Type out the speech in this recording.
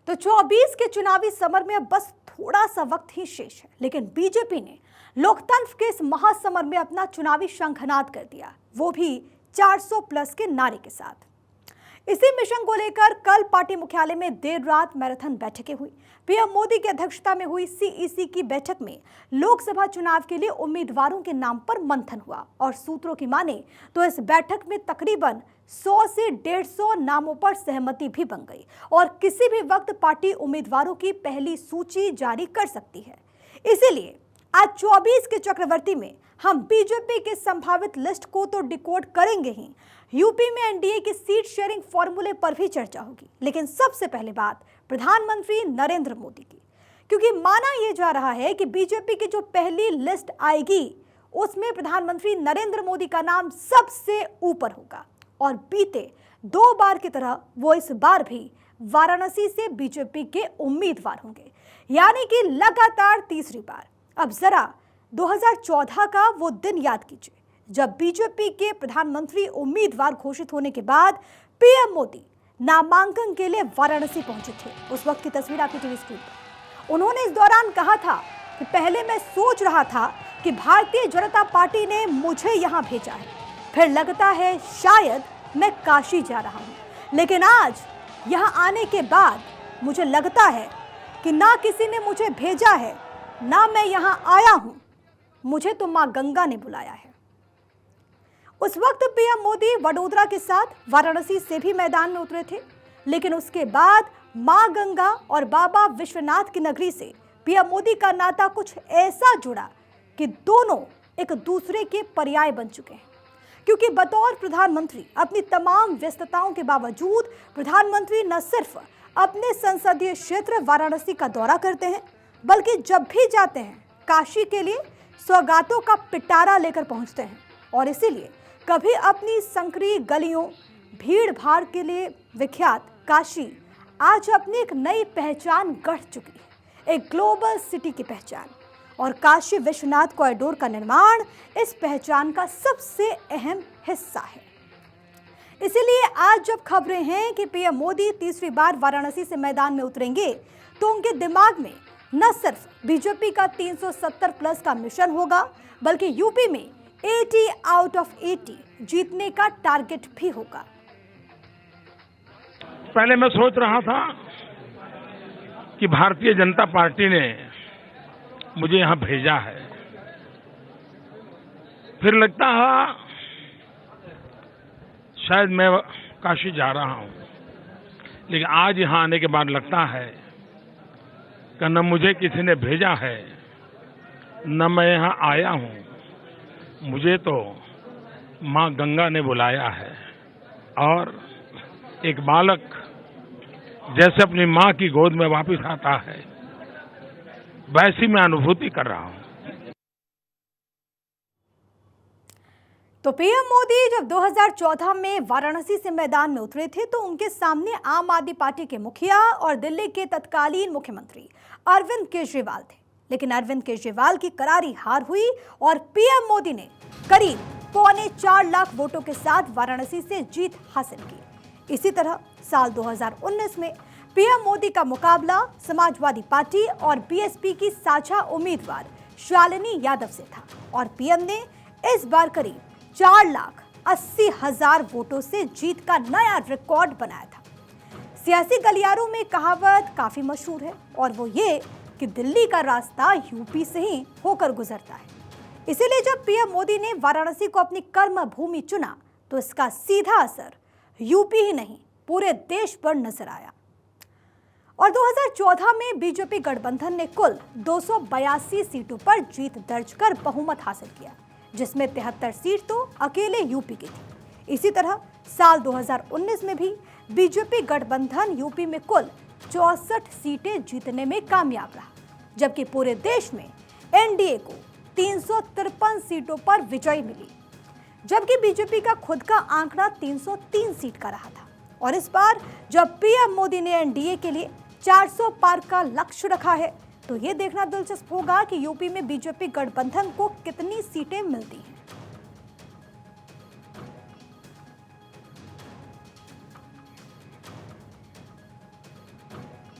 तो 24 के चुनावी समर में अब बस थोड़ा सा वक्त ही शेष है, लेकिन बीजेपी ने लोकतंत्र के इस महासमर में अपना चुनावी शंखनाद कर दिया, वो भी 400 प्लस के नारे के साथ। इसी मिशन को लेकर कल पार्टी मुख्यालय में देर रात मैराथन बैठकें हुई। पीएम मोदी की अध्यक्षता में हुई सीईसी की बैठक में लोकसभा चुनाव के लिए उम्मीदवारों के नाम पर मंथन हुआ और सूत्रों की माने तो इस बैठक में तकरीबन 100 से 150 नामों पर सहमति भी बन गई और किसी भी वक्त पार्टी उम्मीदवारों की पहली सूची जारी कर सकती है। इसीलिए आज 24 के चक्रवर्ती में हम बीजेपी के संभावित लिस्ट को तो डिकोड करेंगे ही, यूपी में एनडीए की सीट शेयरिंग फॉर्मूले पर भी चर्चा होगी। लेकिन सबसे पहले बात प्रधानमंत्री नरेंद्र मोदी की, क्योंकि माना यह जा रहा है कि बीजेपी की जो पहली लिस्ट आएगी उसमें प्रधानमंत्री नरेंद्र मोदी का नाम सबसे ऊपर होगा और बीते 2 बार की तरह वो इस बार भी वाराणसी से बीजेपी के उम्मीदवार होंगे, यानी कि लगातार तीसरी बार। अब जरा 2014 का वो दिन याद कीजिए जब बीजेपी के प्रधानमंत्री उम्मीदवार घोषित होने के बाद पीएम मोदी नामांकन के लिए वाराणसी पहुंचे थे। उस वक्त की तस्वीर आपकी टीवी स्क्रीन पर। उन्होंने इस दौरान कहा था कि पहले मैं सोच रहा था कि भारतीय जनता पार्टी ने मुझे यहां भेजा है, फिर लगता है शायद मैं काशी जा रहा हूं, लेकिन आज यहां आने के बाद मुझे लगता है कि ना किसी ने मुझे भेजा है, ना मैं यहां आया हूं, मुझे तो मां गंगा ने बुलाया है। उस वक्त पीएम मोदी वडोदरा के साथ वाराणसी से भी मैदान में उतरे थे, लेकिन उसके बाद मां गंगा और बाबा विश्वनाथ की नगरी से पीएम मोदी का नाता कुछ ऐसा जुड़ा कि दोनों एक दूसरे के पर्याय बन चुके हैं। क्योंकि बतौर प्रधानमंत्री अपनी तमाम व्यस्तताओं के बावजूद प्रधानमंत्री न सिर्फ अपने संसदीय क्षेत्र वाराणसी का दौरा करते हैं, बल्कि जब भी जाते हैं काशी के लिए सौगातों का पिटारा लेकर पहुंचते हैं। और इसीलिए कभी अपनी संकरी गलियों, भीड़ भाड़ के लिए विख्यात काशी आज अपनी एक नई पहचान गढ़ चुकी है, एक ग्लोबल सिटी की पहचान। और काशी विश्वनाथ कॉरिडोर का निर्माण इस पहचान का सबसे अहम हिस्सा है। इसीलिए आज जब खबरें हैं कि पीएम मोदी तीसरी बार वाराणसी से मैदान में उतरेंगे, तो उनके दिमाग में न सिर्फ बीजेपी का 370 प्लस का मिशन होगा, बल्कि यूपी में 80 आउट ऑफ 80 जीतने का टारगेट भी होगा। पहले मैं सोच रहा था कि भारतीय जनता पार्टी ने मुझे यहां भेजा है, फिर लगता है शायद मैं काशी जा रहा हूं, लेकिन आज यहां आने के बाद लगता है कि न मुझे किसी ने भेजा है, न मैं यहां आया हूं, मुझे तो मां गंगा ने बुलाया है। और एक बालक जैसे अपनी मां की गोद में वापस आता है, वैसी मैं अनुभूति कर रहा हूं। तो पीएम मोदी जब 2014 में वाराणसी से मैदान में उतरे थे, तो उनके सामने आम आदमी पार्टी के मुखिया और दिल्ली के तत्कालीन मुख्यमंत्री अरविंद केजरीवाल थे। लेकिन अरविंद केजरीवाल की करारी हार हुई और पीएम मोदी ने करीब 4.25 लाख वोटों के साथ वाराणसी से जीत हासिल की। इसी तरह साल 2019 में पीएम मोदी का मुकाबला समाजवादी पार्टी और बीएसपी की साझा उम्मीदवार शालिनी यादव से था और पीएम ने इस बार करीब 4,80,000 वोटों से जीत का नया रिकॉर्ड बनाया था। सियासी गलियारों में कहावत काफी मशहूर है और वो ये कि दिल्ली का रास्ता यूपी से ही होकर गुजरता है। इसीलिए जब पीएम मोदी ने वाराणसी को अपनी कर्म भूमि चुना, तो इसका सीधा असर यूपी ही नहीं पूरे देश पर नजर आया। और 2014 में बीजेपी गठबंधन ने कुल 282 सीटों पर जीत दर्ज कर बहुमत हासिल किया, जिसमें 73 सीट तो अकेले यूपी की थी। इसी तरह साल 2019 में भी बीजेपी गठबंधन यूपी में कुल 64 सीटें जीतने में कामयाब रहा, जबकि पूरे देश में एनडीए को 353 सीटों पर विजय मिली, जबकि बीजेपी का खुद का आंकड़ा 303 सीट का रहा था। और इस बार जब पीएम मोदी ने एनडीए के लिए 400 पार का लक्ष्य रखा है, तो ये देखना दिलचस्प होगा कि यूपी में बीजेपी गठबंधन को कितनी सीटें मिलती हैं।